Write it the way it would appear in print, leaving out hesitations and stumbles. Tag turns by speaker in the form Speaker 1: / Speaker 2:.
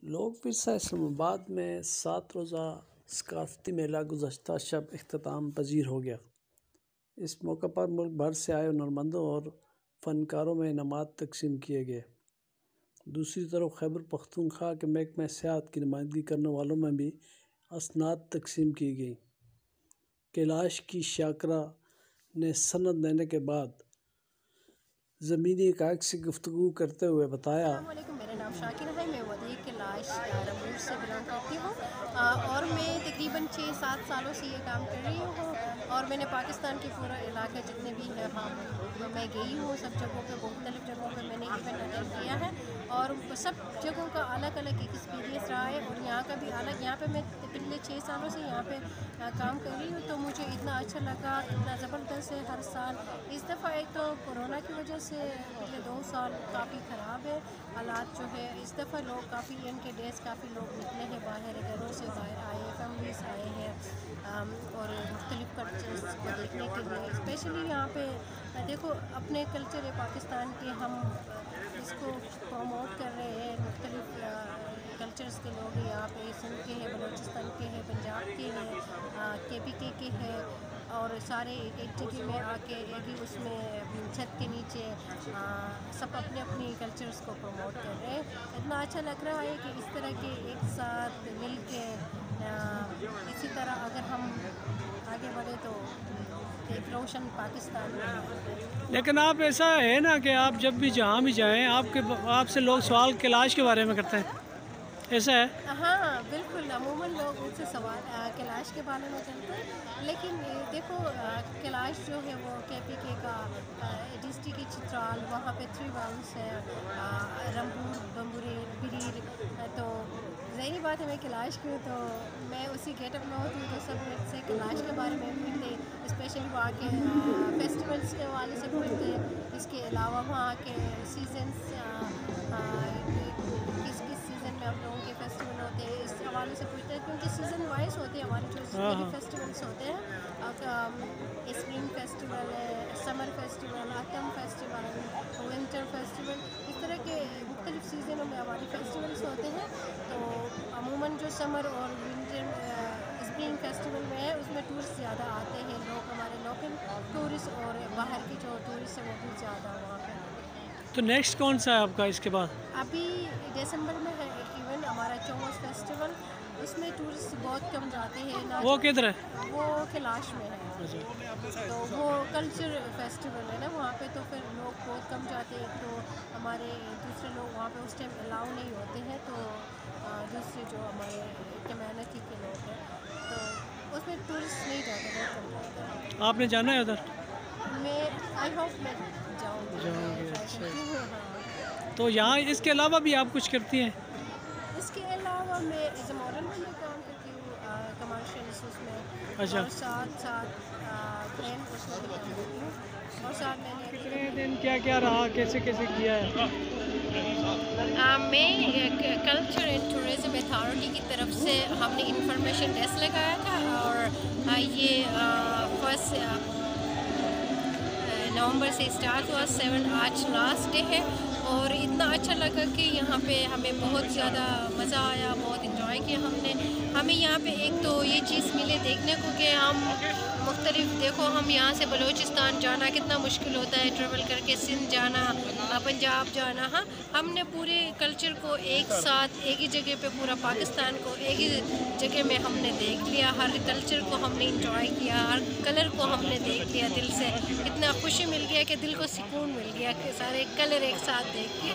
Speaker 1: لوک ورثہ اسلام آباد میں 7 روزہ ثقافتی میلہ گزشتہ شب اختتام پذیر ہو گیا۔ اس موقع پر ملک بھر سے آئے ہنرمندوں اور فنکاروں میں انعامات تقسیم کیے گئے۔ دوسری طرف خیبر پختونخوا کے محکمہ سیاحت کی نمائندگی کرنے والوں میں بھی اسناد تقسیم کی گئیں۔ کیلاش کی شاکرا نے سند دینے کے بعد زمینی حقائق سے گفتگو کرتے ہوئے بتایا۔
Speaker 2: السلام علیکم، میرا نام شاکرا ہے، میں ودیع کیلاش رمور سے بلانگ کرتی ہوں اور میں تقریباً 6-7 سالوں سے یہ کام کر رہی ہوں اور میں نے پاکستان کے پورا علاقہ جتنے بھی ہیں میں گئی ہوں، سب جگہوں پہ مختلف جگہوں پہ میں نے ایونٹ اٹینڈ کیا ہے اور سب جگہوں کا الگ الگ ایکسپیرینس رہا ہے اور یہاں کا بھی الگ۔ یہاں پہ میں پچھلے 6 سالوں سے یہاں پہ کام کر رہی ہوں تو مجھے اتنا اچھا لگا، اتنا زبردست ہے ہر سال۔ اس دفعہ ایک تو کورونا کی وجہ سے پچھلے 2 سال کافی خراب ہے حالات جو ہے، اس دفعہ لوگ کافی ان کے ڈیز کافی لوگ نکلے ہیں باہر، گھروں سے باہر آئے، فیملیز آئے ہیں اور مختلف کلچرز کو دیکھنے کے لیے۔ اسپیشلی یہاں پہ دیکھو اپنے کلچر ہے پاکستان کے، ہم اس کو پروموٹ کر رہے ہیں۔ مختلف کلچرز کے لوگ یہاں پہ سندھ کے ہیں، بلوچستان کے ہیں، پنجاب کے ہیں، KPK کے ہیں اور سارے ایک جگہ میں آ کے ایک ہی اس میں چھت کے نیچے سب اپنے اپنی کلچرز کو پروموٹ کر رہے ہیں۔ اتنا اچھا لگ رہا ہے کہ اس طرح کے ایک ساتھ مل کے اسی طرح اگر ہم آگے بڑھے تو ایک روشن پاکستان میں۔
Speaker 3: لیکن آپ ایسا ہے نا کہ آپ جب بھی جہاں بھی جائیں آپ سے لوگ سوال کیلاش کے بارے میں کرتے ہیں، ایسا ہے؟
Speaker 2: ہاں بالکل، عموماً لوگ ان سے سوال کیلاش کے بارے میں کرتے ہیں، لیکن دیکھو کیلاش جو ہے وہ KPK کا ڈسٹرکٹ کی چترال، وہاں پہ 3 ونس ہے، رمپور، بمبورے، بریر، تو ظاہری بات ہے میں کیلاش کی ہوں تو میں اسی گیٹ اپ میں ہوتی ہوں تو سب مجھ سے کیلاش کے بارے میں پوچھتے، اسپیشلی وہاں کے فیسٹیولس کے حوالے سے پوچھتے، اس کے علاوہ وہاں کے سیزنس کس سیزن میں ہم لوگوں کے فیسٹیول ہوتے ہیں اس حوالے سے پوچھتے ہیں، کیونکہ سیزن وائز ہوتے ہیں ہمارے جو جتنے بھی فیسٹیولس ہوتے ہیں۔ اسپرنگ فیسٹیول ہے، summer festival, autumn festival, winter festival, اس طرح کے مختلف سیزنوں میں ہمارے فیسٹیولس ہوتے ہیں۔ تو عموماً جو سمر اور ونٹر اسپرنگ فیسٹیول میں ہے اس میں ٹورسٹ زیادہ آتے ہیں، لوگ ہمارے لوکل ٹورسٹ اور باہر کے جو ٹورسٹ ہیں وہ بھی زیادہ وہاں پہ آتے ہیں۔
Speaker 3: تو نیکسٹ کون سا ہے آپ کا اس کے بعد؟
Speaker 2: ابھی دسمبر میں ہے ایک ایونٹ ہمارا چوموس فیسٹیول، اس میں ٹورسٹ بہت کم جاتے ہیں۔
Speaker 3: وہ کدھر ہے؟
Speaker 2: وہ کیلاش میں ہے، تو وہ کلچر فیسٹیول ہے نا وہاں پہ، تو پھر لوگ بہت کم جاتے ہیں، تو ہمارے دوسرے لوگ وہاں پہ اس ٹائم الاؤ نہیں ہوتے ہیں، تو دوسرے جو ہمارے کمیونٹی کے لوگ ہیں تو اس میں ٹورسٹ نہیں جاتے، بہت کم جاتے ہیں۔
Speaker 3: آپ نے جانا ہے ادھر؟
Speaker 2: میں آئی ہوپ میں جاؤں گی۔
Speaker 3: تو یہاں اس کے علاوہ بھی آپ کچھ کرتی ہیں؟
Speaker 2: اس کے علاوہ میں ایز اے ماڈل میں کام کرتی ہوں کمرشلس اس میں،
Speaker 3: اچھا،
Speaker 2: اور ساتھ برینڈ اس میں بھی کام کرتی ہوں، اور ساتھ میں نے
Speaker 3: کتنے دن کیا رہا، کیسے کیا ہے؟
Speaker 2: میں کلچر اینڈ ٹورزم اتھارٹی کی طرف سے ہم نے انفارمیشن ڈیسک لگایا تھا اور یہ 1 نومبر سے اسٹارٹ ہوا، 7 آج لاسٹ ڈے ہے اور اتنا اچھا لگا کہ یہاں پہ ہمیں بہت زیادہ مزہ آیا، بہت انجوائے کیا ہم نے۔ ہمیں یہاں پہ ایک تو یہ چیز ملے دیکھنے کو کہ ہم مختلف، دیکھو ہم یہاں سے بلوچستان جانا کتنا مشکل ہوتا ہے، ٹریول کر کے سندھ جانا، پنجاب جانا، ہاں ہم نے پورے کلچر کو ایک ساتھ ایک ہی جگہ پہ، پورا پاکستان کو ایک ہی جگہ میں ہم نے دیکھ لیا، ہر کلچر کو ہم نے انجوائے کیا، ہر کلر کو ہم نے دیکھ لیا دل سے، اتنا خوشی مل گیا کہ دل کو سکون مل گیا کہ سارے کلر ایک ساتھ دیکھ کے۔